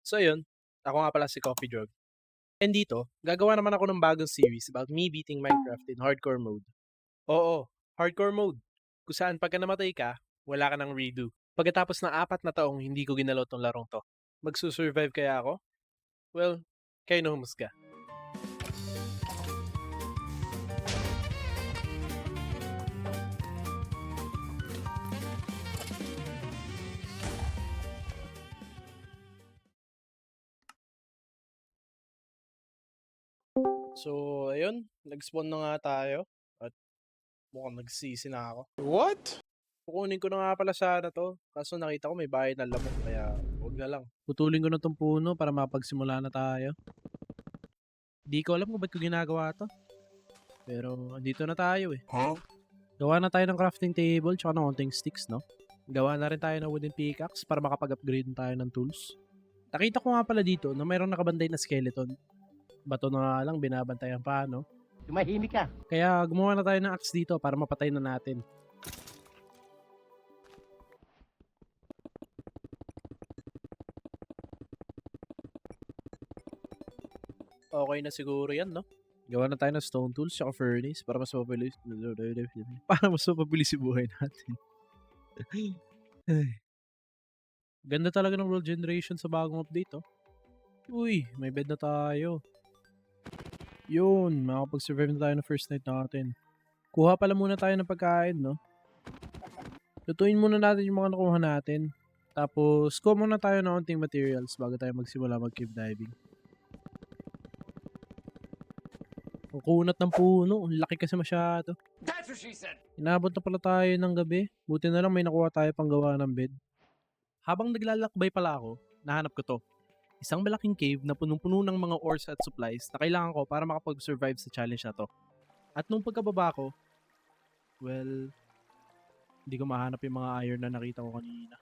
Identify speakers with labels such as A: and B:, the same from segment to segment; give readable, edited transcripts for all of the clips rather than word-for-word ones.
A: So yun, ako nga pala si Coffee Drug. And dito, gagawa naman ako ng bagong series about me beating Minecraft in hardcore mode. Oo, hardcore mode. Kung saan pagka namatay ka, wala ka ng redo. Pagkatapos ng 4 na taong hindi ko ginalaw tong larong to, magsusurvive kaya ako? Well, kayo na humusga. So, ayun, nag-spawn na nga tayo. At mukhang nagsisi na ako.
B: What?
A: Kukunin ko na nga pala sana to. Kaso nakita ko may bahay ng lamok, kaya huwag na lang. Putulin ko na tong puno para mapagsimula na tayo. Di ko alam kung ba't ko ginagawa to. Pero andito na tayo eh.
B: Huh?
A: Gawa na tayo ng crafting table tsaka ng konting sticks, no? Gawa na rin tayo ng wooden pickaxe para makapag-upgrade tayo ng tools. Nakita ko nga pala dito na mayroong nakabanday na skeleton. Bato na nga lang, binabantayan pa, no?
C: Tumahimik ka.
A: Kaya gumawa na tayo ng axe dito para mapatay na natin. Okay na siguro yan, no? Gawa na tayo ng stone tools tsaka furnace para mas mapabilis yung buhay natin. Ay. Ganda talaga ng world generation sa bagong update, oh. Uy, may bed na tayo. Yun, makapag-survive na tayo ng first night natin. Kuha pala muna tayo ng pagkain, no? Lutuin muna natin yung mga nakuha natin. Tapos, kuha muna tayo ng onting materials bago tayo magsimula mag-cave diving. Ang kunat ng puno, ang laki kasi masyado.
B: That's what she said.
A: Inabot na pala tayo ng gabi. Buti na lang may nakuha tayo pang gawa ng bed. Habang naglalakbay pala ako, nahanap ko to. Isang malaking cave na punong-puno ng mga ores at supplies na kailangan ko para makapag-survive sa challenge na to. At nung pagkababa ko, well, hindi ko mahanap yung mga iron na nakita ko kanina.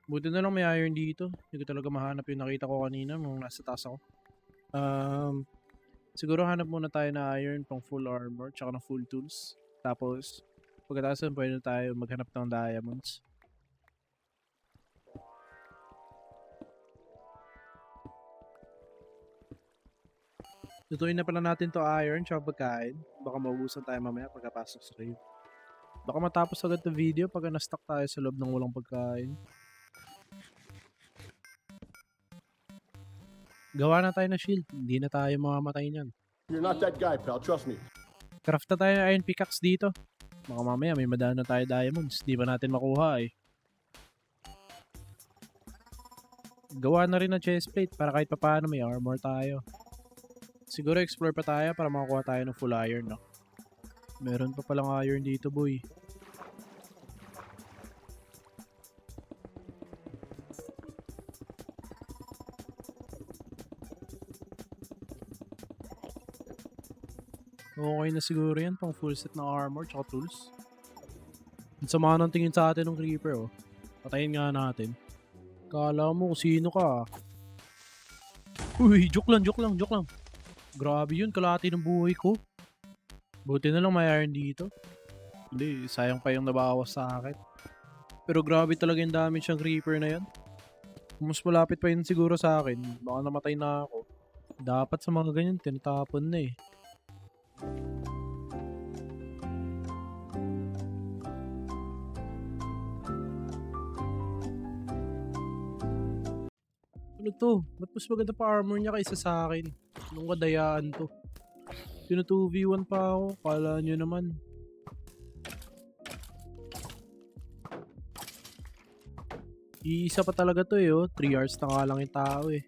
A: Buti na lang may iron dito. Hindi ko talaga mahanap yung nakita ko kanina nung nasa taas ako. Siguro hanap muna tayo na iron pang full armor tsaka ng full tools. Tapos, pagkatapos nun, pwede na tayo maghanap ng diamonds. Lutuin na pala natin to iron tsaka pagkain. Baka maubusan tayo mamaya pagkapasok sa cave. Baka matapos agad the video pag na-stuck tayo sa loob ng walang pagkain. Gawa na tayo ng shield. Hindi na tayo mamamatay niyan.
B: You're not that guy, pal. Trust me.
A: Craft na tayo ng iron pickaxe dito. Baka mamaya may madaan na tayo diamonds. Di ba natin makuha eh. Gawa na rin ng chestplate para kahit papaano may armor tayo. Siguro explore pa tayo para makakuha tayo ng full iron, no? Meron pa palang iron dito, boy. Okay na siguro yan, pang full set na armor tsaka tools. Ang sama ng tingin sa atin ng creeper, oh. Patayin nga natin. Kala mo kung sino ka. Uy, joke lang. Grabe yun, kalahati ng buhay ko. Buti na lang may iron dito. Hindi, sayang pa yung nabawas sa akin. Pero grabe talaga yung damage ng creeper na yan. Kung mas malapit pa yun siguro sa akin, baka namatay na ako. Dapat sa mga ganyan, tinatapon na eh. Ano to? Ba't mas maganda pa armor niya kaysa sa akin? Anong kadayaan to? Sino 2v1 pa ako? Kala nyo naman. Iisa pa talaga to eh, oh. 3 hours na nga lang yung tao eh.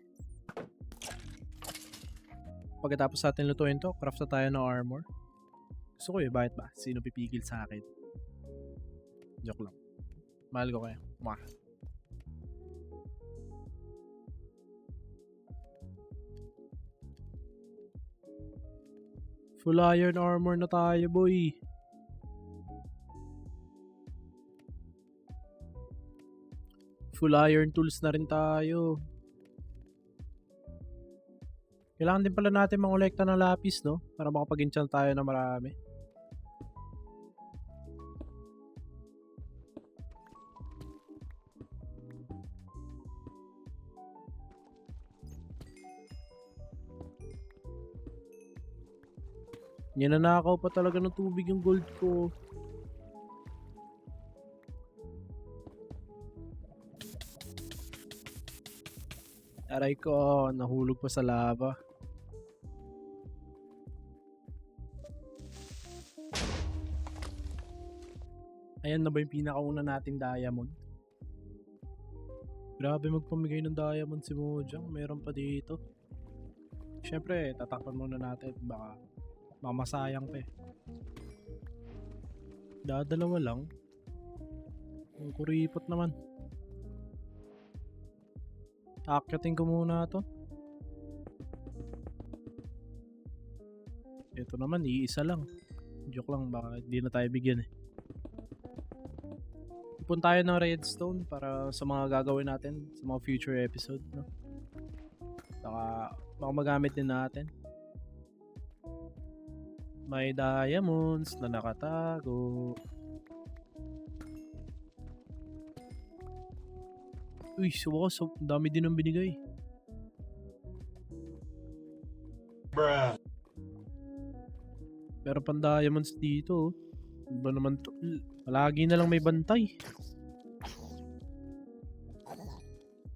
A: Pagkatapos natin lutuin to, craft na tayo ng armor. Gusto ko eh, bakit ba? Sino pipigil sa akin? Joke lang. Mahal ko kayo. Mwah. Full iron armor na tayo, boy. Full iron tools na rin tayo. Kailangan din pala natin mangolekta ng lapis, no? Para makapag-enchant tayo na marami. Ninanakaw pa talaga ng tubig yung gold ko. Aray ko, nahulog pa sa lava. Ayan na ba yung pinakauna nating diamond? Grabe magpamigay ng diamond si Mojang. Meron pa dito. Siyempre, tatakpan muna natin. Baka masayang pa eh. Dadalawa lang. Ang kuripot naman. Akyatin ko muna to. Ito naman, iisa lang. Joke lang, baka hindi na tayo bigyan eh. Ipon tayo ng redstone para sa mga gagawin natin sa mga future episode, no? Saka baka magamit din natin. May diamonds na nakatago. Uy, so dami din ang binigay.
C: Bruh.
A: Meron pang diamonds dito. Ba naman to? Palagi na lang may bantay.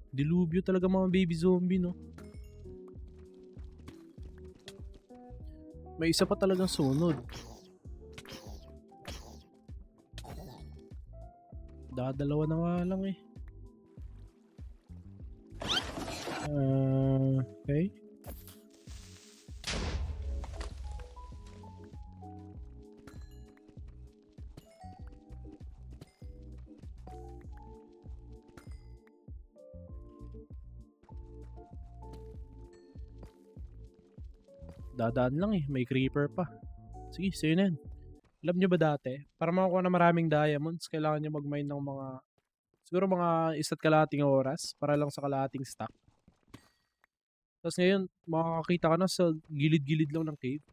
A: Dilubyo talaga mga baby zombie, no? May isa pa talagang sunod. Dadalawa na nga lang eh. Okay. Dadaan lang eh, may creeper pa. Sige, sa'yo na yan. Alam nyo ba dati, para makakuha na maraming diamonds, kailangan nyo mag-mine ng mga, siguro mga 1.5 oras, para lang sa kalahating stock. Tapos ngayon, makakakita ka na sa gilid-gilid lang ng cave.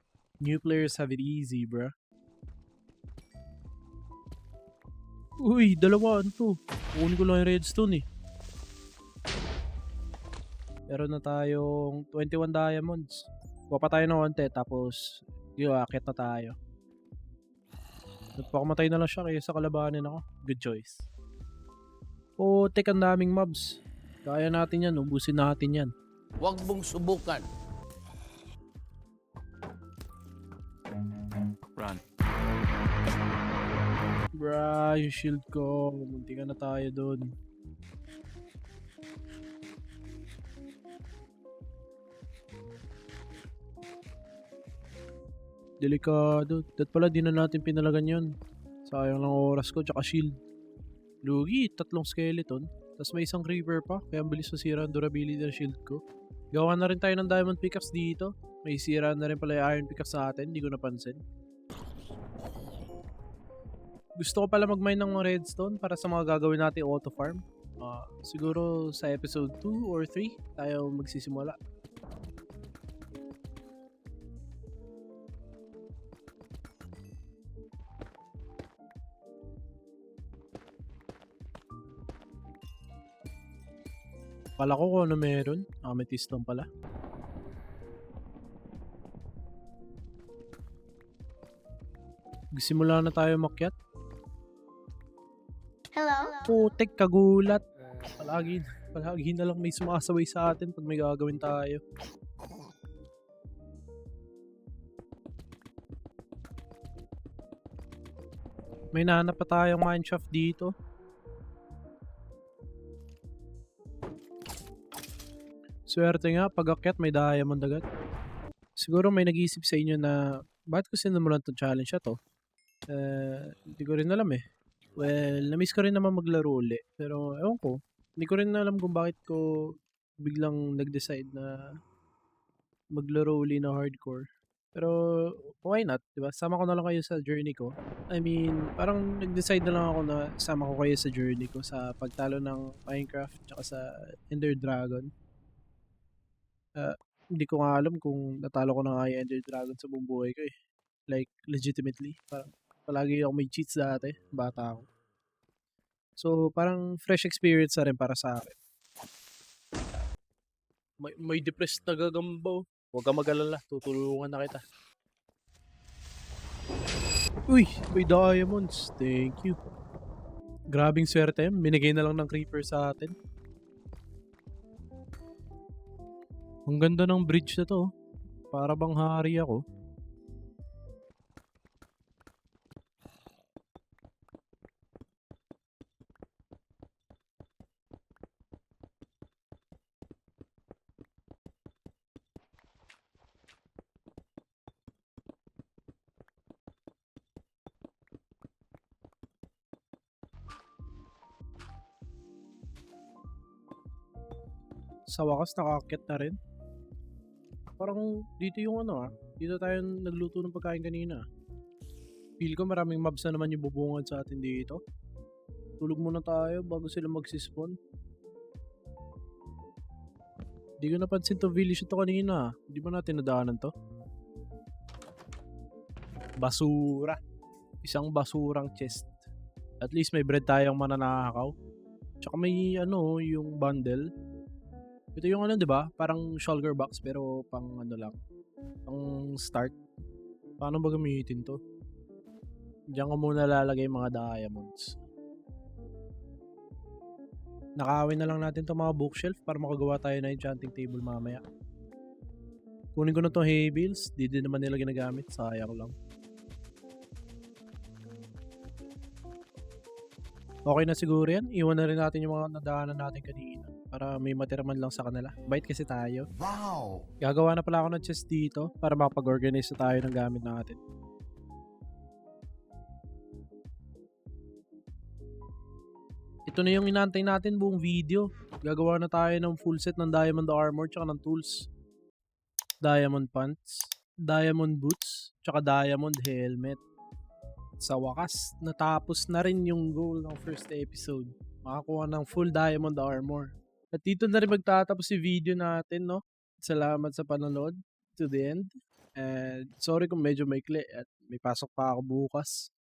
A: New players have it easy, bruh. Uy, dalawa, ano to? Kukunin ko lang yung redstone eh. Meron na tayong 21 diamonds. Kuha pa tayo ng konti, tapos akit na tayo. Nagpakamatay na lang siya kaysa kalabanin ako. Good choice. Oh, tek, ang daming mobs. Kaya natin yan, ubusin natin yan.
D: Huwag mong subukan.
C: Run.
A: Bra, yung shield ko. Munti ka na tayo doon. Delikado. Dat pala, di na natin pinalagan yun. Sayang lang oras ko, tsaka shield. Lugi, 3 skeleton. Tapos may isang creeper pa, kaya ang bilis masira ang durability ng shield ko. Gawa na rin tayo ng diamond pickaxe dito. May sira na rin pala yung iron pickaxe sa atin, hindi ko napansin. Gusto ko pala mag-mine ng mga redstone para sa mga gagawin natin auto farm. Siguro sa episode 2 or 3 tayo magsisimula. Kala ko kung ano meron. Amethyst lang pala. Simula na tayo makyat.
E: Hello?
A: Putek, kagulat. Palagi na lang may sumasaway sa atin pag may gagawin tayo. May nahanap pa tayong mineshaft dito. Swerte nga, pag akyat may diamond agad. Siguro may nag-iisip sa inyo na bakit ko sinimulan itong challenge na to? Hindi ko rin alam eh. Well, na-miss ko rin naman maglaro uli. Pero ewan ko, hindi ko rin alam kung bakit ko biglang nag-decide na maglaro uli na hardcore. Pero why not, diba? Sama ko na lang kayo sa journey ko. I mean, parang nag-decide na lang ako na sama ko kayo sa journey ko sa pagtalo ng Minecraft tsaka sa Ender Dragon. Hindi ko nga alam kung natalo ko na nga yung Ender Dragon sa buong buhay ko eh. Like, legitimately. Parang palagi ako may cheats dati. Bata ako. So, parang fresh experience na rin para sa akin. May depressed na gagambaw. Huwag ka mag-alala. Tutulungan na kita. Uy, may diamonds. Thank you. Grabing swerte. Binigay na lang ng creeper sa atin. Ang ganda ng bridge na to. Para bang hari ako. Sa wakas nakakit na rin. Parang dito yung ano dito tayo nagluto ng pagkain kanina. Feel ko maraming mobs na naman yung bubungad sa atin dito. Tulog muna tayo bago sila magsispawn. Di ko napansin to village ito kanina. Di ba natin nadaanan to? Basura. Isang basurang chest. At least may bread tayong mananakaw. Tsaka may yung bundle. Ito yung di ba? Parang shulker box pero pang lang. Pang start. Paano ba gamitin to? Diyan ko muna lalagay mga diamonds. Nakawin na lang natin itong mga bookshelf para makagawa tayo ng enchanting table mamaya. Kunin ko na itong hay bales. Di din naman nila ginagamit. Sayang lang. Okay na siguro yan. Iwan na rin natin yung mga nadaanan natin kanina. Para may matira man lang sa kanila. Bait kasi tayo.
C: Wow!
A: Gagawa na pala ako ng chest dito para makapag-organize na tayo ng gamit natin. Ito na yung inantay natin buong video. Gagawa na tayo ng full set ng diamond armor tsaka ng tools. Diamond pants, diamond boots, tsaka diamond helmet. Sa wakas, natapos na rin yung goal ng first episode. Makakuha ng full diamond armor. At dito na rin magtatapos si video natin, no? Salamat sa panonood to the end. And sorry kung medyo maikli at may pasok pa ako bukas.